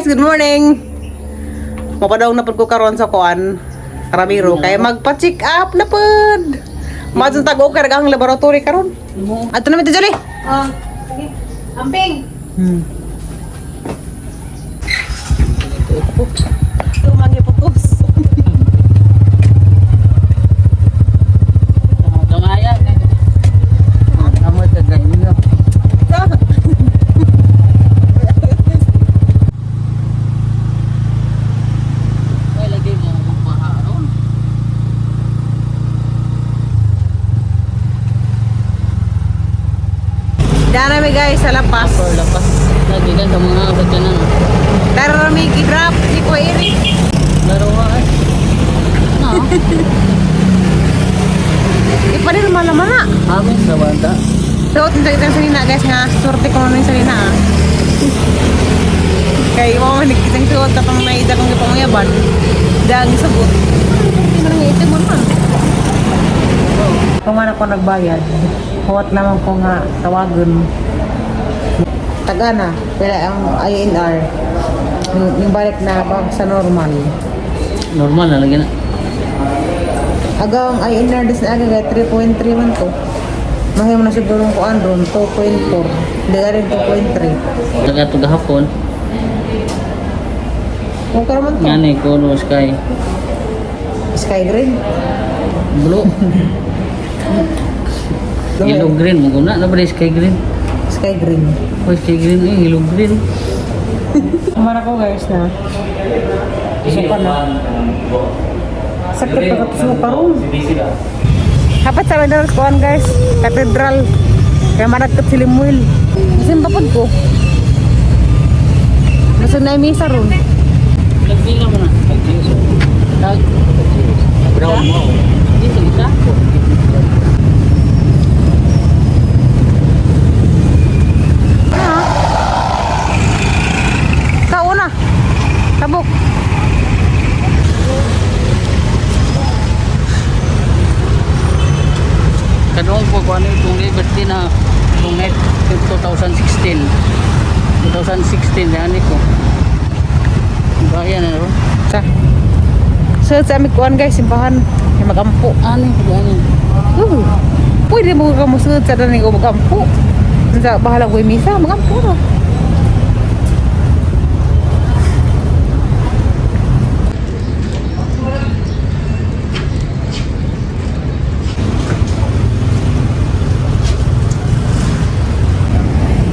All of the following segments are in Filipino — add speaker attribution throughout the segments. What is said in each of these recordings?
Speaker 1: guys, good morning. Mapadaw na pud ko karon sa kuan. Ramiro kay magpa-check up na pud. Madun tag-o kay ang laboratory karon. Ato na mi Julie. Sige. Amping. Ito magiputos.
Speaker 2: Gamaya kay. Amo ta ganyo.
Speaker 1: Dana mi guys sa lapas.
Speaker 2: Lapas. Lagi kan sa mga kadyanan.
Speaker 1: Tara mi gi-drop ni ko iri.
Speaker 2: Laruan. No.
Speaker 1: Ipanin malaman na.
Speaker 2: Amin sa banda.
Speaker 1: Suot nito itang salina guys nga. Sorte ko na yung salina. Kaya mo manikitang suot kapang naida kong ipangayaban. Dahil sabot. Hindi mo nang itim mo naman. Kung man ako nagbayad, huwat naman ko nga tawagan. Taga na, pila ang INR. Yung balik na sa normal.
Speaker 2: Normal na lagi na.
Speaker 1: Aga ang INR dis na aga 3.3 man to. Mahim na siguro ko andron 2.4. Hindi rin 2.3.
Speaker 2: Taga to gahapon.
Speaker 1: Kung karaman to.
Speaker 2: Ngani ko no sky.
Speaker 1: Sky green.
Speaker 2: Blue. Yellow green mo guna na ba sky green?
Speaker 1: Sky green.
Speaker 2: Oh, sky green yellow green.
Speaker 1: Kumara ko guys na. Suka na. Sakit pa suka ron. Kapat sa medal kuan guys. Katedral. Kaya managkat silimwil. Simba po ko. Nasa na misa ron.
Speaker 2: Lagi ka mo na. Tag. Brown mo. Dito kita.
Speaker 1: Tao na. Tabok.
Speaker 2: Kadong po kung ano itong liberty na itong 2016 yan ko bayan na ron
Speaker 1: Sa. So sa aming kuan guys, simbahan. May magampo.
Speaker 2: ano
Speaker 1: Pwede mo ka musunod sa daning ko magampo. Sa bahala ko yung misa, magampo na.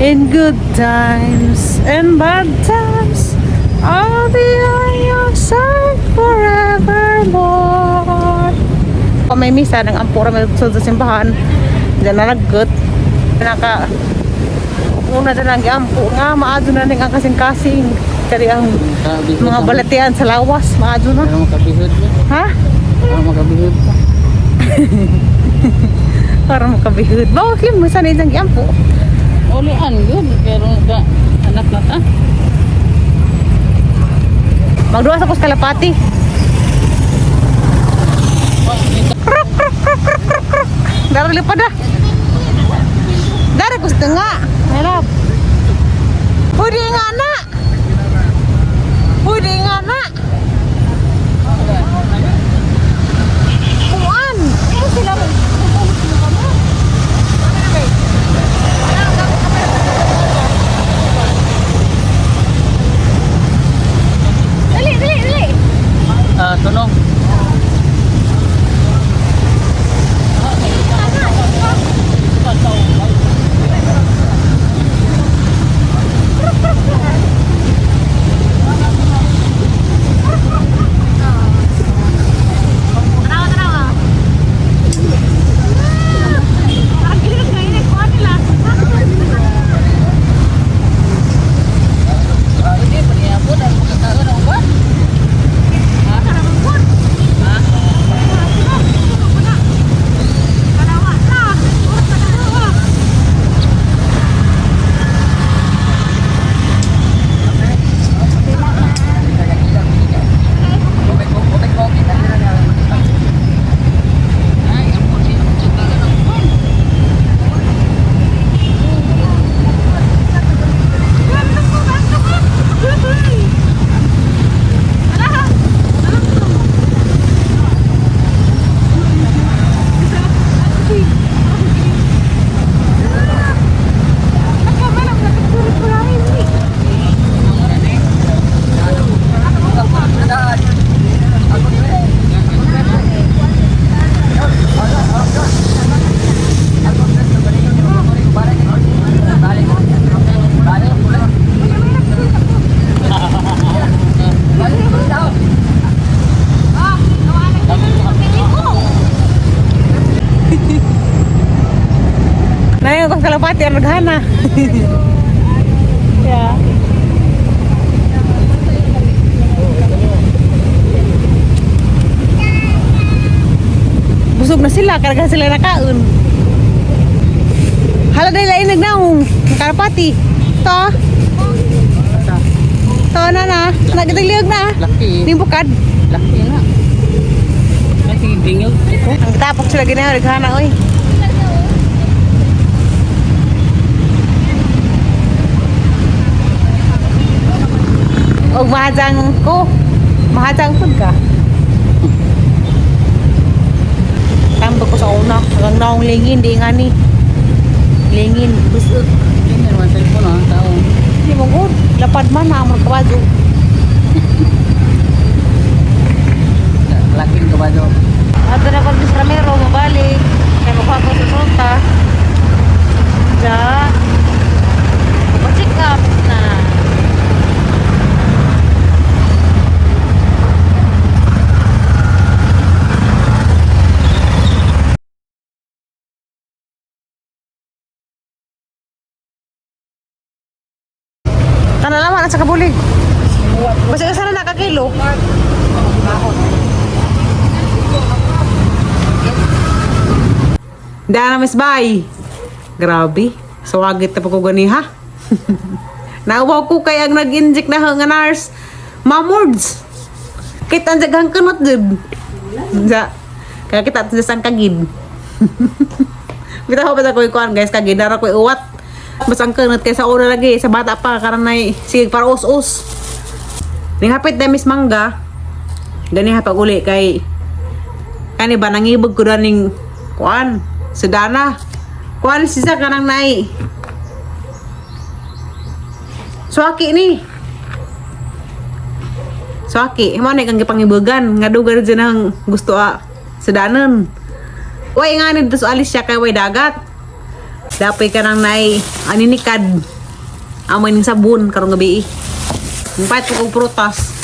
Speaker 1: In good times and bad times, I'll be on your side forevermore. Kung may misa ng ampura may sa simbahan, diyan na naggut. Una na lang ampo nga, maado na rin ang kasing-kasing. Kaya ang mga balatian sa lawas, maado na.
Speaker 2: para makabihod mo
Speaker 1: Ha?
Speaker 2: ka
Speaker 1: Para makabihod. Bakit yung misa na isang ampo?
Speaker 2: ulian yun pero ka anak na ta
Speaker 1: Magduwas ako sa kalapati. Dari lipat dah. Dari ko setengah. Helap. Pudi ngana. Pudi ngana. Kuan. Ini sila. Dali.
Speaker 2: tunog
Speaker 1: Naya ko kalapati ang naghana. Yeah. Busog na sila, karga sila nakaon. Hala dahil ay nagnaong, ang karapati. Ito. Ito na. Nagdaliog na.
Speaker 2: Laki.
Speaker 1: Nimbukad.
Speaker 2: Laki na. Ay, sige, bingil.
Speaker 1: Ang tapok sila ginawa, naghana oy. Og mahadang ko. Mahadang food ka. Tambak ko sa una. Hanggang naong lingin, di nga ni. Lingin, busog.
Speaker 2: Hindi naman cellphone ha, tao.
Speaker 1: Hindi mo good. Lapad man na, amon kabado.
Speaker 2: Laking kabado.
Speaker 1: Ato na pag Miss Ramiro, mabalik. Kaya makuha ko sa sulta. Ja. Mag-check up na. Kanalaman at sa kabulig. Basta ka sana nakakilo. Dana Miss Bay. Grabe. Sawagit na pa ko gani ha. Naawaw ko kay ang nag-inject na nga nurse. Mamords. Kita ang jaghang kanot dun. Ja. Kaya kita at sang kagid. Bitaw pa sa ko ikuan guys kagid dara ko uwat. Mas ang kanot kay sa una lagi sa bata pa karon nay sige para us-us. Ning hapit na Miss Mangga. Gani ha pag uli kay kani ba nangibog ko daning kuan sedana kuan sisa kanang nai suaki ni suaki mo na kang gipangibugan nga dugar dyan ang gusto sedanan way nga ni dos alis siya kay way dagat dapay kanang nai aninikad amoy ning sabon karong gabi yung pahit ko prutas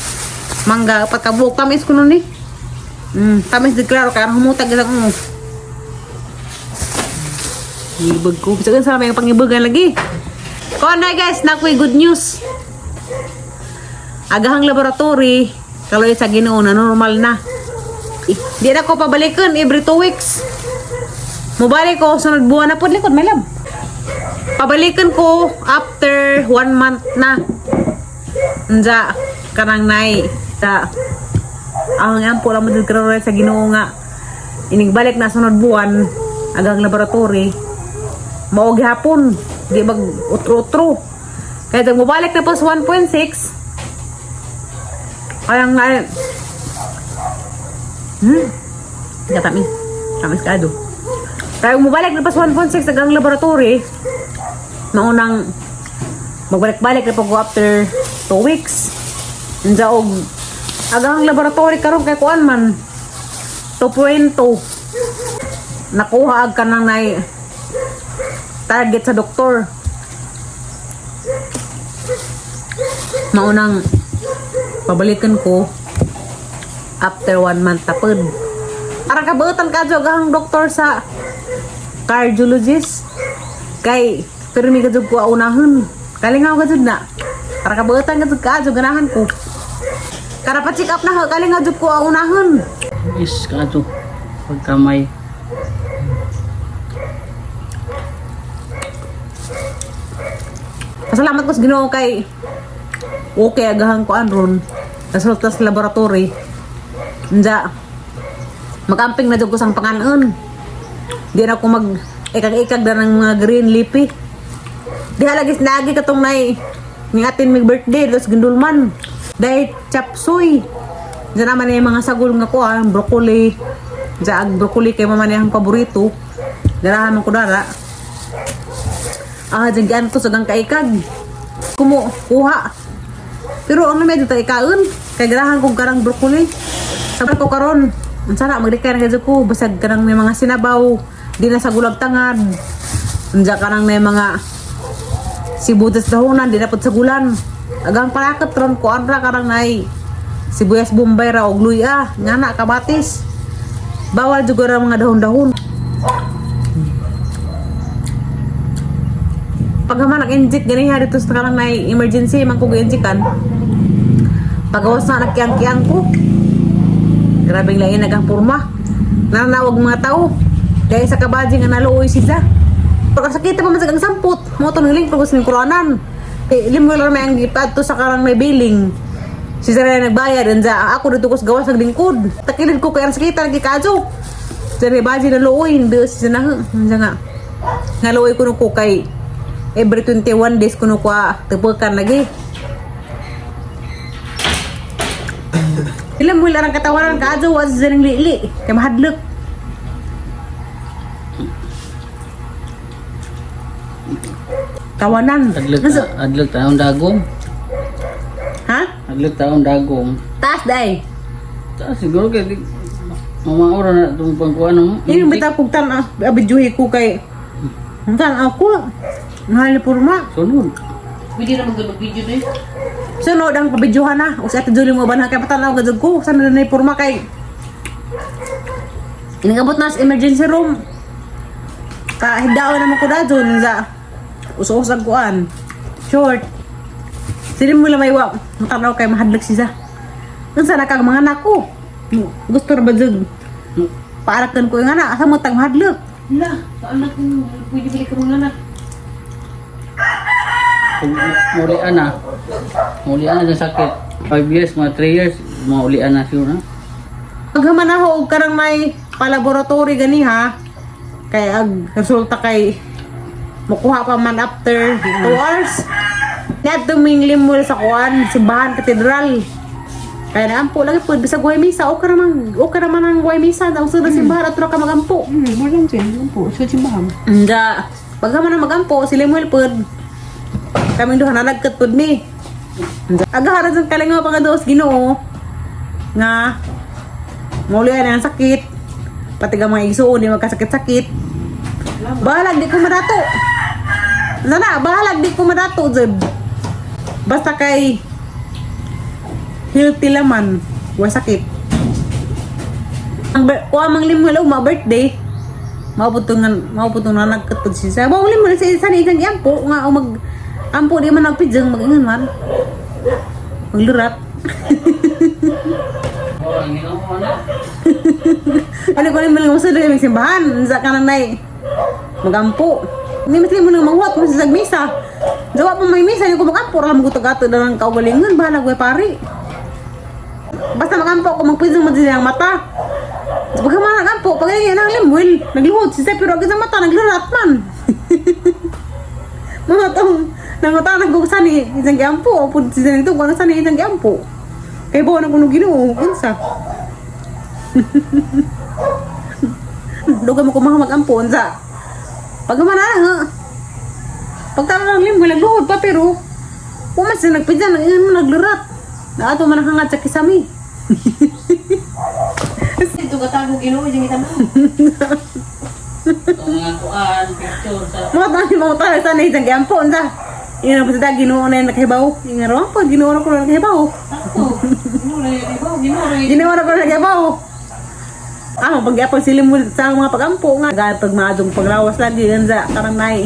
Speaker 1: mangga upat ka buok tamis ko nun ni tamis di klaro kaya humutag lang mo ibag ko. Bisa kan sama yung pangibagan lagi. Kung na guys, nakuy good news. Agahang laboratory, kalau sa Ginoo na normal na. Di na ko pabalikan every 2 weeks. Mubalik ko sunod buwan na po likod, my love. Pabalikan ko after 1 month na. Nja, kanang nai. Sa ang ampo lang mo sa Ginoo nga. Inigbalik na sunod buwan, agang laboratory. Maog hapon, di mag utro-utro. Kaya tag mabalik na po sa 1.6. Kaya nga Gatami. Tamis ka do. Kaya mabalik na po sa 1.6 agang laboratory. Maunang magbalik-balik na po ko after 2 weeks. Nja og agang laboratory karon kay kuan man 2.2. Nakuha ag kanang nay target sa doktor. Maunang pabalikan ko after 1 month tapod. Ara kabutan ka jud ang doktor sa cardiologist. Kay pero mi gajud ko unahon. Kalingaw gajud na. Ara kabutan gajud ka jud ganahan ko. Kara pa check up na kalingaw jud ko unahon.
Speaker 2: Is kato pagkamay.
Speaker 1: Pasalamat ko sa Ginoo kay okay agahan ko anron resulta sa laboratory. Nja magamping na jud ko sang panganon. Di na ko mag ikag-ikag na ng mga green leafy. Di halagis lagi katong nay ning atin mig birthday dos gindulman. Dahil chapsuy. Diyan naman yung mga sagol nga ko broccoli. Diyan broccoli kay mama niyang paborito. Darahan man ko dara. Diyan gaan to sa gang kaikag. Kuha. Pero ano medyo tayo kaon. Kay garahan kong karang broccoli. Sabi ko karon. Ang sana magdikay na gadyo ko. Basag karang may mga sinabaw. Di na sa gulag tangad. Diyan karang may mga sibutas dahonan. Di na po sa gulan. Agang palakat ron ko andra karang nay. Sibuyas bombay ra og luya. Ngana kamatis. Bawal juga ra mga dahon-dahon. Pag man nag-inject gani ha dito sa kanang may emergency man ko gi-injectan. Pagawas na nagkiyang-kiyang ko. Grabe lang yun nagang purma. Nanawag mga tao. Dahil sa kabadji nga naluoy siya. Pagkasakita pa man sa samput. Mo to niling pagos ning kuranan. Limo lang may ang gipad to sa karang may billing. Si Sarah nagbayad and ako dito ko sa gawas ng lingkod. Takilid ko kay ang sakita nagkikadyo. Sarah badji naluoy hindi siya na nga. Naluoy ko ko kay every 21 days ko ko tepekan lagi. Ilang mo lang katawaran ka adyo wa sa ning lili kay mahadlok. Tawanan.
Speaker 2: Adlog taong dagom.
Speaker 1: Ha?
Speaker 2: Adlog taong dagom.
Speaker 1: Taas day.
Speaker 2: Siguro kay mamaura na itong pangkuhan mo.
Speaker 1: Ini bitaw kog tan abidjuhi ko kay tan ako. Mahal purma.
Speaker 2: Sunod.
Speaker 3: Pwede na mag-video na
Speaker 1: Sunod ang pabidyohan na. O sa ate Julie mo ba na kay patanaw gajud ko. Sana na purma kay. Inigabot na sa emergency room. Kahigdaon naman ko na dun sa uso-usag kuan. Short. Sili mo lang may wa. Matanaw kay mahadlag siya. Kung sana kang mga anak ko. Gusto na ba dyan? Paarakan ko yung anak. Asa mo tang mahadlag?
Speaker 3: Wala, anak ko, pwede balik ka muna na.
Speaker 2: Kung mulian na sa sakit. 5 years, mga 3 years, maulian na siguro na.
Speaker 1: Paghaman ako og karang may pa-laboratory gani ha. Kay ag resulta kay makuha pa man after 2 hours. Net tuminglim mo sa kuan, simbahan katedral. Kaya naampo lagi po bisag way misa o ka naman ang way misa daw sa simbahan at ka magampo.
Speaker 3: Mo lang siya, po, sa simbahan.
Speaker 1: Nga, paghaman na magampo si Lemuel pod. Kami duha na nagkat pod mi. Agaharan sa kalingaw pa nga dos Ginoo nga maulian ang sakit. Pati ka mga igsuon, di magkasakit-sakit. Bahalag di ko madato. Bahalag di ko madato, Zed. Basta kay healthy laman, wa sakit. Ang mang Limuel ma birthday, mauputong na nagkatod siya. Ba Limuel sa isa ni isang ampo nga o mag ampo di man nagpidyang mag-ingon man. Maglurat.
Speaker 2: Oh, ang ginawa na.
Speaker 1: Ano ko rin malang masado yung simbahan sa kanang nay magampo. Hindi mas mo nang manghuat kung sa misa. Jawa pa may misa, yung kumakampo lang magutag-ato na ng kaugalingan, bahala ko pari. Basta magampo ako magpwedeng madili ang mata. Pagka mga nagampo, pag ganyan ang Limuel, nagluhod siya pero agad ang mata, naglurat man. Mga itong nangutanag ko sani isang giampo, o po siya nito kung sani isang giampo. Kaya bawa na kung Ginoo, unsa. Duga mo kung mga magampo, unsa. Pag manana, pagtala ng Limuel, nagluhod pa pero pumas siya nagpidyan, naglurat. Na ato man hangat sa kisami.
Speaker 3: Ito katago Ginoo, yung kita mo.
Speaker 2: Itong mga kuan, picture sa...
Speaker 1: Mga tayo sana isang giampo, unsa. Ina pa sa Ginoo na nakahibaw. Inga ro pa Ginoo na ko na nakahibaw.
Speaker 3: Ako,
Speaker 1: Ginoo na ko na nakahibaw. Pag-apag silimul sa mga pagampo nga. Gaya pag maadong paglawas lagi yan sa karang nay.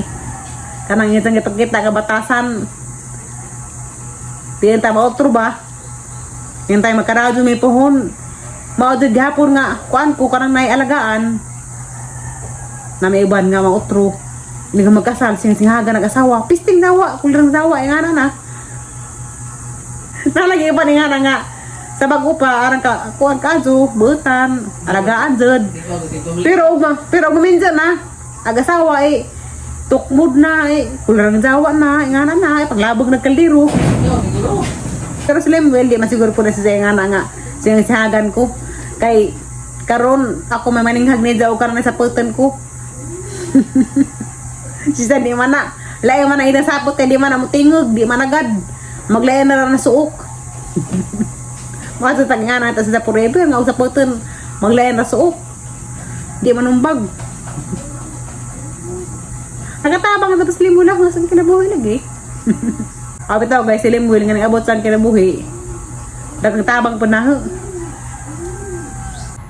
Speaker 1: Kanang isang ipagkita ka batasan. Diyan tayo mautro ba? Yan tayo magkaradyo may pohon. Maudod gapon nga. Kuan ko karang nay alagaan. Na may iban nga mautro. Hindi ka magkasal. Singhaga nag-asawa. Pisting dawa. Kulang dawa. Nga na. Nalagi iba ni nga na nga. Sa bago pa, arang ka, kuhan kaso, butan, alagaan dyan. Pero guminsan na, ag-asawa tukmod na kulang jawa na, ingana na, paglabog nagkaldiro. Pero si Lemuel, di masiguro po na siya ingana nga, siyang sihagan ko. Kay, karon ako may maninghag ni Jaw karon sa putan ko. Siya di man na, layo man na inasapot, kay di man na mutingog, di man agad. Maglayan na lang na suok. Mga sa tagnga na sa forever nga usapotin maglayan na suok. Di manumbag. Nagatabang tapos Limuel lang sa kinabuhi lagi. Bitaw guys, si Limuel nga nag-abot sa kinabuhi. Nagtabang pa na.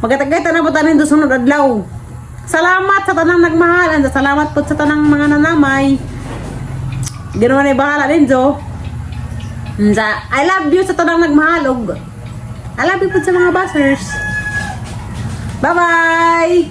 Speaker 1: Magkatagay na po tanin do sunod adlaw. Salamat sa tanang nagmahal. Salamat po sa tanang mga nanamay. Ganoon ay bahala din, Jo. I love you sa tanang nagmahalog. I love you po sa mga buzzers. Bye-bye!